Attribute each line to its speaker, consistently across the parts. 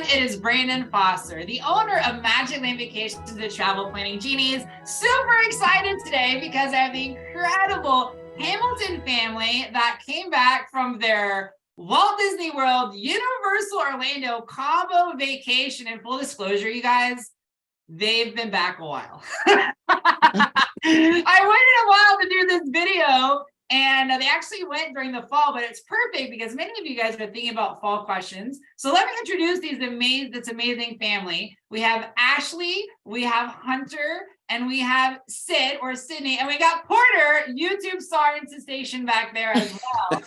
Speaker 1: It is Brandon Foster, the owner of Magic Land Vacations and Travel Planning Genies. Super excited today because I have the incredible Hamilton family that came back from their Walt Disney World Universal Orlando combo vacation. And full disclosure, you guys, they've been back a while. I waited a while to do this video, and they actually went during the fall, but it's perfect because many of you guys are thinking about fall questions. So let me introduce this amazing family. We have Ashley, we have Hunter, and we have Sid or Sydney, and we got Porter, YouTube star and sensation back there as well.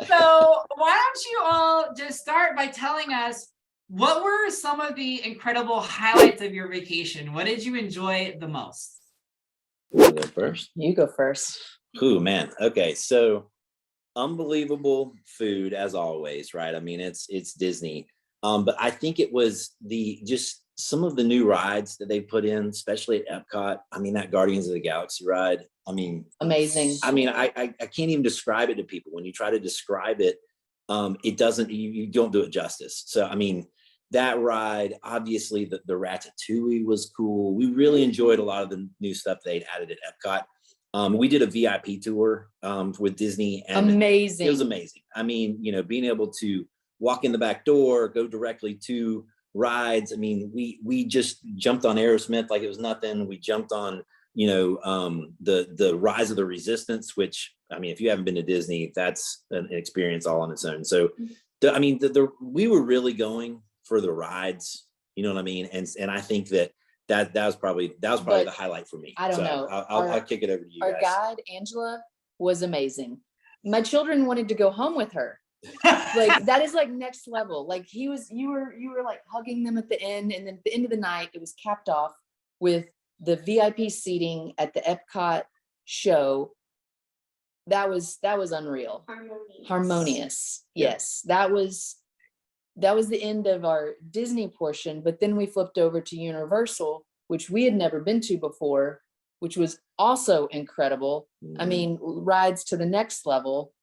Speaker 1: So why don't you all just start by telling us, what were some of the incredible highlights of your vacation? What did you enjoy the most?
Speaker 2: You go first.
Speaker 3: You go first.
Speaker 2: Ooh, man. Okay. So unbelievable food as always, right? I mean, it's Disney. But I think it was just some of the new rides that they put in, especially at Epcot. I mean, that Guardians of the Galaxy ride. I mean,
Speaker 3: amazing.
Speaker 2: I mean, I can't even describe it to people. When you try to describe it, it doesn't, you don't do it justice. So, I mean, that ride, obviously the Ratatouille was cool. We really enjoyed a lot of the new stuff they'd added at Epcot. We did a VIP tour with Disney, and
Speaker 3: amazing.
Speaker 2: It was amazing. I mean, you know, being able to walk in the back door, go directly to rides. I mean, we just jumped on Aerosmith like it was nothing. We jumped on, you know, the Rise of the Resistance, which, I mean, if you haven't been to Disney, that's an experience all on its own. So, I mean, we were really going for the rides, you know what I mean? And I think that was probably the highlight for me.
Speaker 3: I don't know.
Speaker 2: I'll kick it over to you guys.
Speaker 3: Our guide, Angela, was amazing. My children wanted to go home with her. Like, that is like next level. Like, you were like hugging them at the end, and then at the end of the night, it was capped off with the VIP seating at the Epcot show. That was unreal. Harmonious. Yes. That was the end of our Disney portion, but then we flipped over to Universal, which we had never been to before, which was also incredible. I mean, rides to the next level.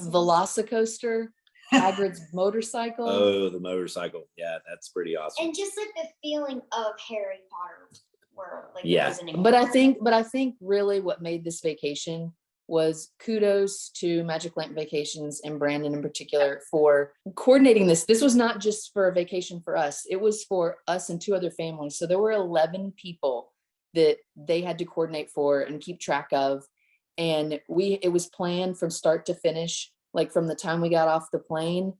Speaker 3: Velocicoaster, Hagrid's motorcycle.
Speaker 2: Oh, the motorcycle. Yeah, that's pretty awesome.
Speaker 4: And just like the feeling of Harry Potter world. Like,
Speaker 2: yeah.
Speaker 3: But I think really what made this vacation was kudos to Magic Land Vacations and Brandon in particular for coordinating this. This was not just for a vacation for us. It was for us and two other families. So there were 11 people that they had to coordinate for and keep track of. And it was planned from start to finish, like from the time we got off the plane,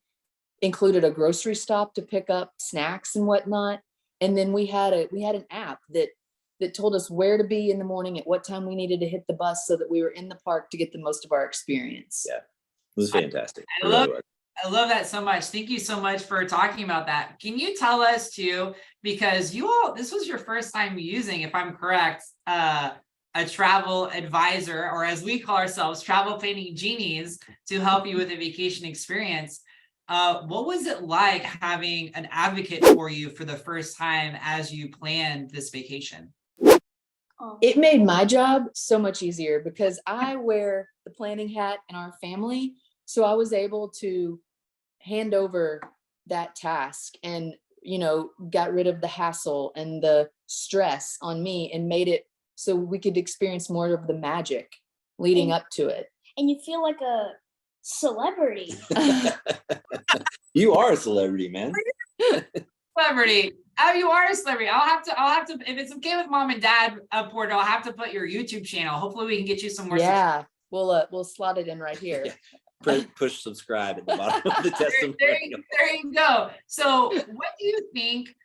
Speaker 3: included a grocery stop to pick up snacks and whatnot. And then we had an app that told us where to be in the morning, at what time we needed to hit the bus, so that we were in the park to get the most of our experience.
Speaker 2: Yeah, it was fantastic.
Speaker 1: I love that so much. Thank you so much for talking about that. Can you tell us too, because this was your first time using, if I'm correct, a travel advisor, or as we call ourselves, travel planning genies, to help you with a vacation experience. What was it like having an advocate for you for the first time as you planned this vacation?
Speaker 3: It made my job so much easier because I wear the planning hat in our family. So I was able to hand over that task and, you know, got rid of the hassle and the stress on me and made it so we could experience more of the magic leading up to it.
Speaker 4: And you feel like a celebrity.
Speaker 2: You are a celebrity, man.
Speaker 1: Celebrity. Oh, you are a celebrity. I'll have to, if it's okay with mom and dad, Porter, I'll have to put your YouTube channel. Hopefully we can get you some more.
Speaker 3: Yeah, we'll slot it in right here.
Speaker 2: Yeah. Push subscribe at the bottom of the testimonial.
Speaker 1: There you go. So what do you think,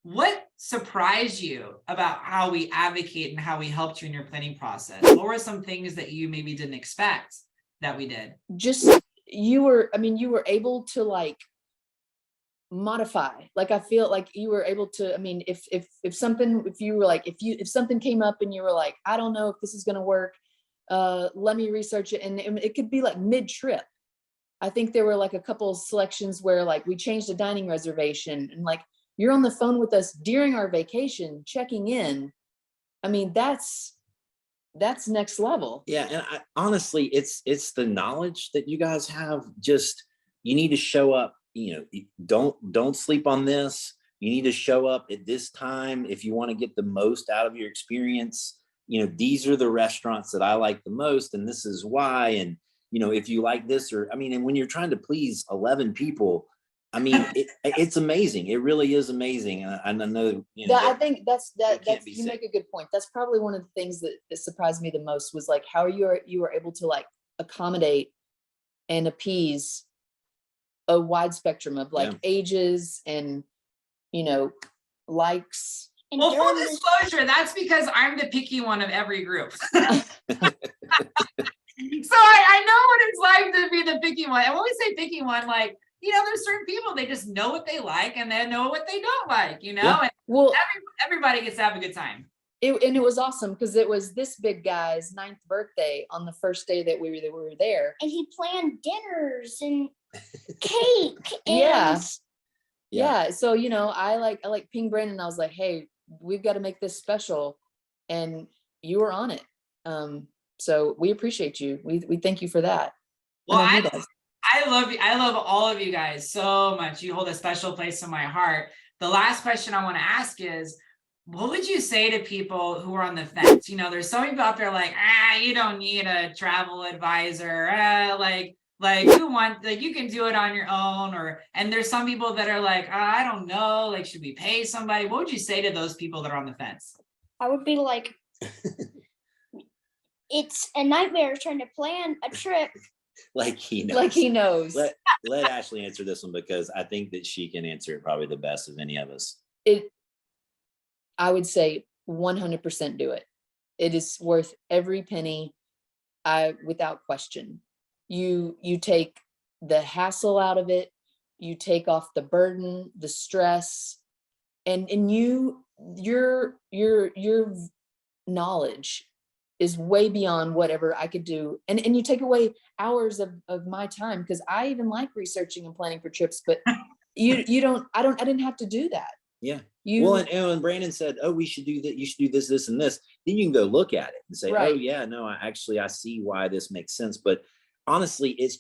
Speaker 1: what surprised you about how we advocate and how we helped you in your planning process? What were some things that you maybe didn't expect that we did?
Speaker 3: Just, you were able to like modify. Like, I feel like you were able to, I mean, if something came up and you were like, I don't know if this is going to work, let me research it. And it could be like mid-trip. I think there were like a couple of selections where like we changed a dining reservation and like you're on the phone with us during our vacation, checking in. I mean, that's next level.
Speaker 2: Yeah. And honestly, it's the knowledge that you guys have. Just, you need to show up don't sleep on this. You need to show up at this time if you want to get the most out of your experience. These are the restaurants that I like the most, and this is why. And if you like this, and when you're trying to please 11 people, it's amazing. It really is amazing. And I know,
Speaker 3: I think that's you make a good point. That's probably one of the things that surprised me the most was like how you were able to like accommodate and appease a wide spectrum of like ages and likes.
Speaker 1: Well, full disclosure, that's because I'm the picky one of every group. So I know what it's like to be the picky one. And when we say picky one, like, there's certain people, they just know what they like and they know what they don't like,
Speaker 2: Yeah.
Speaker 1: And
Speaker 3: well,
Speaker 1: everybody gets to have a good time.
Speaker 3: It was awesome because it was this big guy's 9th birthday on the first day that we were there.
Speaker 4: And he planned dinners and cake.
Speaker 3: Yeah. So, I like ping Brandon. I was like, hey, we've got to make this special. And you were on it. So we appreciate you. We thank you for that.
Speaker 1: Well, I love you. I love all of you guys so much. You hold a special place in my heart. The last question I want to ask is, what would you say to people who are on the fence? There's some people out there like, you don't need a travel advisor. You can do it on your own. And there's some people that are like, I don't know, like, should we pay somebody? What would you say to those people that are on the fence?
Speaker 4: I would be like, it's a nightmare trying to plan a trip.
Speaker 2: Like he knows. Let Ashley answer this one because I think that she can answer it probably the best of any of us.
Speaker 3: I would say 100% do it. It is worth every penny, without question. You take the hassle out of it. You take off the burden, the stress, and your knowledge is way beyond whatever I could do. And you take away hours of my time because I even like researching and planning for trips, but I didn't have to do that.
Speaker 2: Yeah. And Brandon said, oh, we should do that. You should do this, this, and this. Then you can go look at it and say, right. Oh yeah, no, I see why this makes sense. But honestly, it's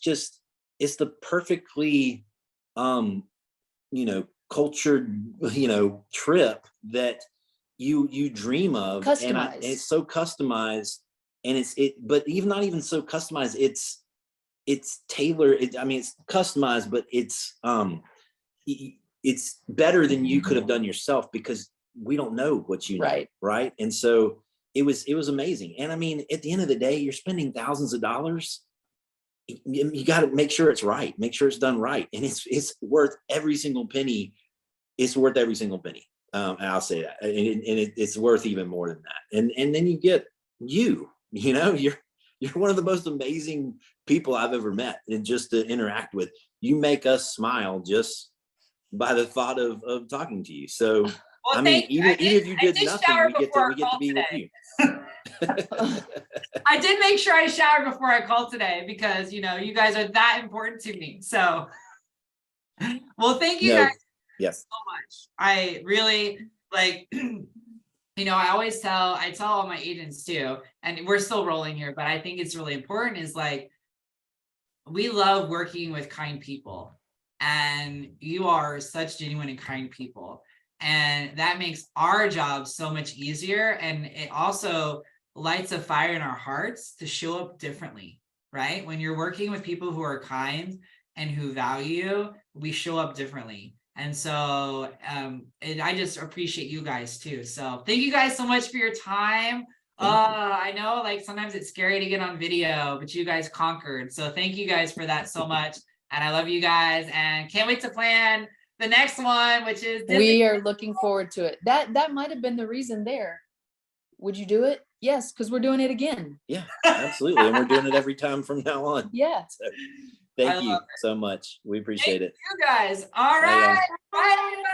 Speaker 2: the perfectly, cultured, trip that you dream of.
Speaker 3: Customized.
Speaker 2: And it's so customized, and but even not even so customized, it's tailored. It's customized, but it's better than you could have done yourself because we don't know what you know, right? And so it was amazing. And at the end of the day, you're spending thousands of dollars. You got to make sure it's right, make sure it's done right, and it's worth every single penny. It's worth every single penny. I'll say that, and it's worth even more than that. And then you get you're one of the most amazing people I've ever met, and just to interact with. You make us smile just by the thought of talking to you. So even if you did nothing, we get to be with you.
Speaker 1: I did make sure I showered before I called today because you guys are that important to me. So well, thank you guys so much. I really I tell all my agents too, and we're still rolling here, but I think it's really important is like we love working with kind people. And you are such genuine and kind people. And that makes our job so much easier. And it also lights a fire in our hearts to show up differently, right? When you're working with people who are kind and who value, we show up differently. And so I just appreciate you guys too. So thank you guys so much for your time. I know sometimes it's scary to get on video, but you guys conquered. So thank you guys for that so much. And I love you guys and can't wait to plan the next one, which is Disney.
Speaker 3: We are looking forward to it. That might have been the reason there. Would you do it? Yes, because we're doing it again.
Speaker 2: Yeah, absolutely. And we're doing it every time from now on.
Speaker 3: Yeah.
Speaker 2: So, thank you so much. We appreciate it.
Speaker 1: You guys. All right. Bye, everybody.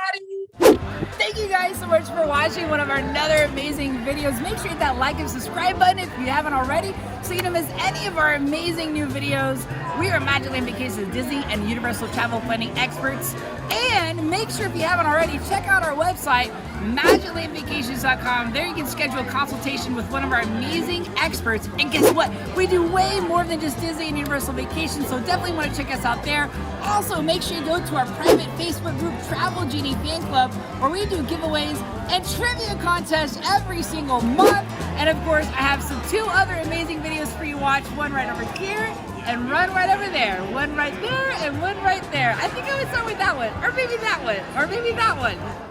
Speaker 1: Thank you guys so much for watching one of our another amazing videos. Make sure you hit that like and subscribe button if you haven't already, so you don't miss any of our amazing new videos. We are Magically on Vacation Disney and Universal travel planning experts. And And make sure, if you haven't already, check out our website, magiclandvacations.com. There you can schedule a consultation with one of our amazing experts. And guess what? We do way more than just Disney and Universal Vacations, so definitely want to check us out there. Also, make sure you go to our private Facebook group, Travel Genie Fan Club, where we do giveaways and trivia contests every single month. And of course, I have two other amazing videos for you to watch. One right over here and one right over there. One right there and one right there. I think I would start with that one, or maybe that one, or maybe that one.